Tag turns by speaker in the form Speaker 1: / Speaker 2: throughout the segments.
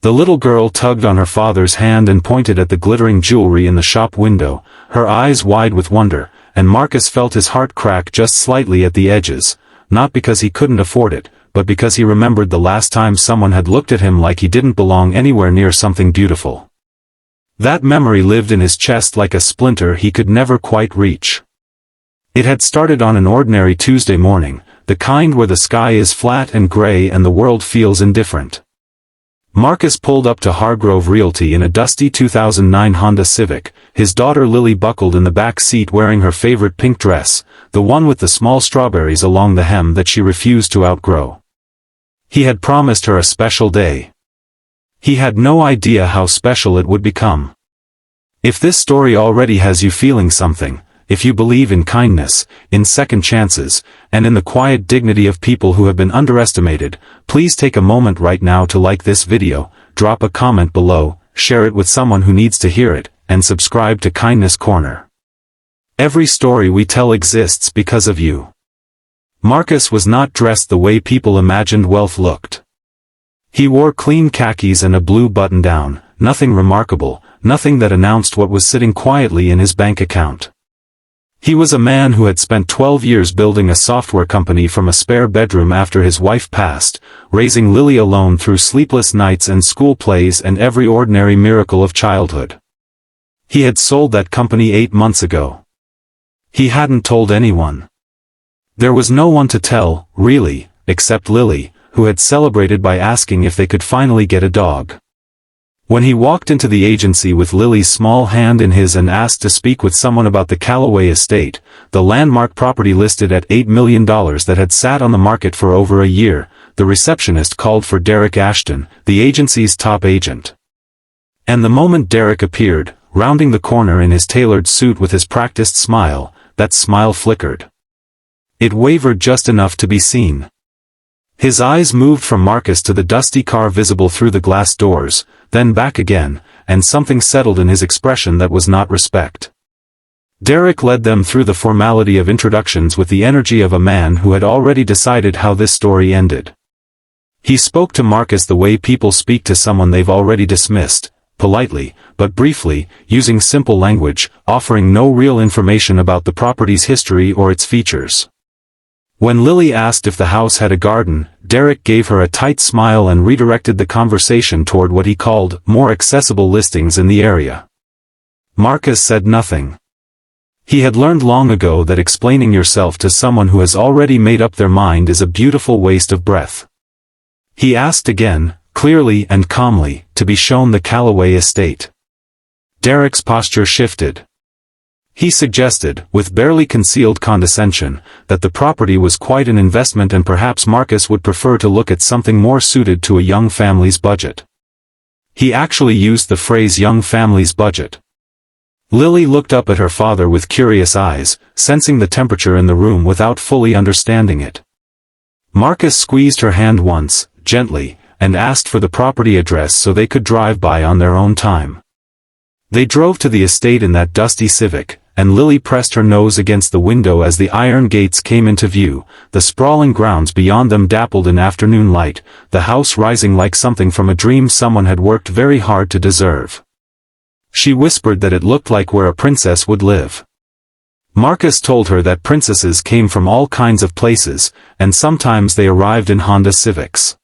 Speaker 1: The little girl tugged on her father's hand and pointed at the glittering jewelry in the shop window, her eyes wide with wonder, and Marcus felt his heart crack just slightly at the edges, not because he couldn't afford it, but because he remembered the last time someone had looked at him like he didn't belong anywhere near something beautiful. That memory lived in his chest like a splinter he could never quite reach. It had started on an ordinary Tuesday morning, the kind where the sky is flat and gray and the world feels indifferent. Marcus pulled up to Hargrove Realty in a dusty 2009 Honda Civic, his daughter Lily buckled in the back seat wearing her favorite pink dress, the one with the small strawberries along the hem that she refused to outgrow. He had promised her a special day. He had no idea how special it would become. If this story already has you feeling something, if you believe in kindness, in second chances, and in the quiet dignity of people who have been underestimated, please take a moment right now to like this video, drop a comment below, share it with someone who needs to hear it, and subscribe to Kindness Corner. Every story we tell exists because of you. Marcus was not dressed the way people imagined wealth looked. He wore clean khakis and a blue button-down, nothing remarkable, nothing that announced what was sitting quietly in his bank account. He was a man who had spent 12 years building a software company from a spare bedroom after his wife passed, raising Lily alone through sleepless nights and school plays and every ordinary miracle of childhood. He had sold that company 8 months ago. He hadn't told anyone. There was no one to tell, really, except Lily, who had celebrated by asking if they could finally get a dog. When he walked into the agency with Lily's small hand in his and asked to speak with someone about the Callaway estate, the landmark property listed at $8 million that had sat on the market for over a year, the receptionist called for Derek Ashton, the agency's top agent. And the moment Derek appeared, rounding the corner in his tailored suit with his practiced smile, that smile flickered. It wavered just enough to be seen. His eyes moved from Marcus to the dusty car visible through the glass doors, then back again, and something settled in his expression that was not respect. Derek led them through the formality of introductions with the energy of a man who had already decided how this story ended. He spoke to Marcus the way people speak to someone they've already dismissed, politely, but briefly, using simple language, offering no real information about the property's history or its features. When Lily asked if the house had a garden, Derek gave her a tight smile and redirected the conversation toward what he called more accessible listings in the area. Marcus said nothing. He had learned long ago that explaining yourself to someone who has already made up their mind is a beautiful waste of breath. He asked again, clearly and calmly, to be shown the Callaway estate. Derek's posture shifted. He suggested, with barely concealed condescension, that the property was quite an investment and perhaps Marcus would prefer to look at something more suited to a young family's budget. He actually used the phrase young family's budget. Lily looked up at her father with curious eyes, sensing the temperature in the room without fully understanding it. Marcus squeezed her hand once, gently, and asked for the property address so they could drive by on their own time. They drove to the estate in that dusty Civic, and Lily pressed her nose against the window as the iron gates came into view, the sprawling grounds beyond them dappled in afternoon light, the house rising like something from a dream someone had worked very hard to deserve. She whispered that it looked like where a princess would live. Marcus told her that princesses came from all kinds of places, and sometimes they arrived in Honda Civics.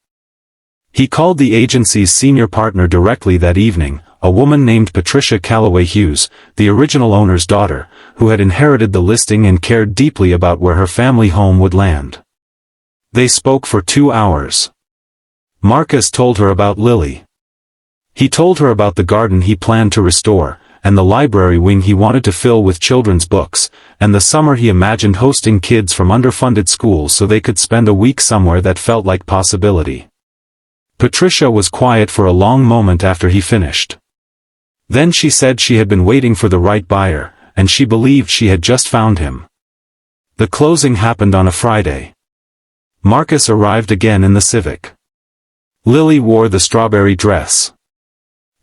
Speaker 1: He called the agency's senior partner directly that evening, a woman named Patricia Callaway Hughes, the original owner's daughter, who had inherited the listing and cared deeply about where her family home would land. They spoke for 2 hours. Marcus told her about Lily. He told her about the garden he planned to restore, and the library wing he wanted to fill with children's books, and the summer he imagined hosting kids from underfunded schools so they could spend a week somewhere that felt like possibility. Patricia was quiet for a long moment after he finished. Then she said she had been waiting for the right buyer, and she believed she had just found him. The closing happened on a Friday. Marcus arrived again in the Civic. Lily wore the strawberry dress.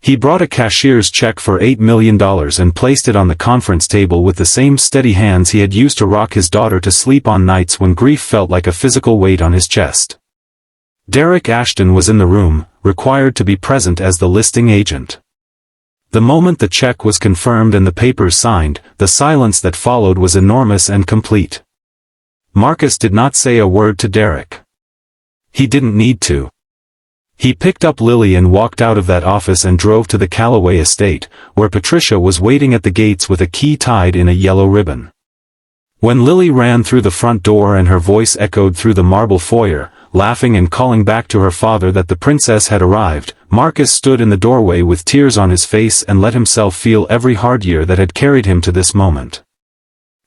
Speaker 1: He brought a cashier's check for $8 million and placed it on the conference table with the same steady hands he had used to rock his daughter to sleep on nights when grief felt like a physical weight on his chest. Derek Ashton was in the room, required to be present as the listing agent. The moment the check was confirmed and the papers signed, the silence that followed was enormous and complete. Marcus did not say a word to Derek. He didn't need to. He picked up Lily and walked out of that office and drove to the Calloway estate, where Patricia was waiting at the gates with a key tied in a yellow ribbon. When Lily ran through the front door and her voice echoed through the marble foyer, laughing and calling back to her father that the princess had arrived, Marcus stood in the doorway with tears on his face and let himself feel every hard year that had carried him to this moment.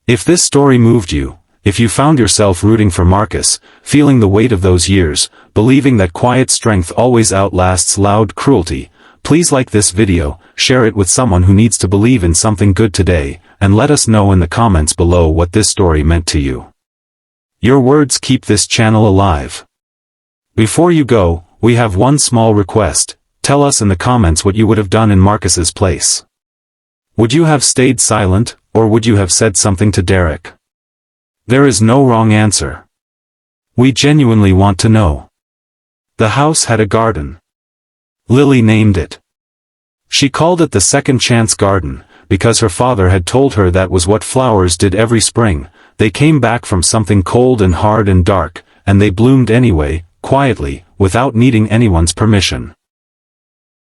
Speaker 1: If this story moved you, if you found yourself rooting for Marcus, feeling the weight of those years, believing that quiet strength always outlasts loud cruelty, please like this video, share it with someone who needs to believe in something good today, and let us know in the comments below what this story meant to you. Your words keep this channel alive. Before you go, we have one small request. Tell us in the comments what you would have done in Marcus's place. Would you have stayed silent, or would you have said something to Derek? There is no wrong answer. We genuinely want to know. The house had a garden. Lily named it. She called it the Second Chance Garden, because her father had told her that was what flowers did every spring. They came back from something cold and hard and dark, and they bloomed anyway, quietly, without needing anyone's permission.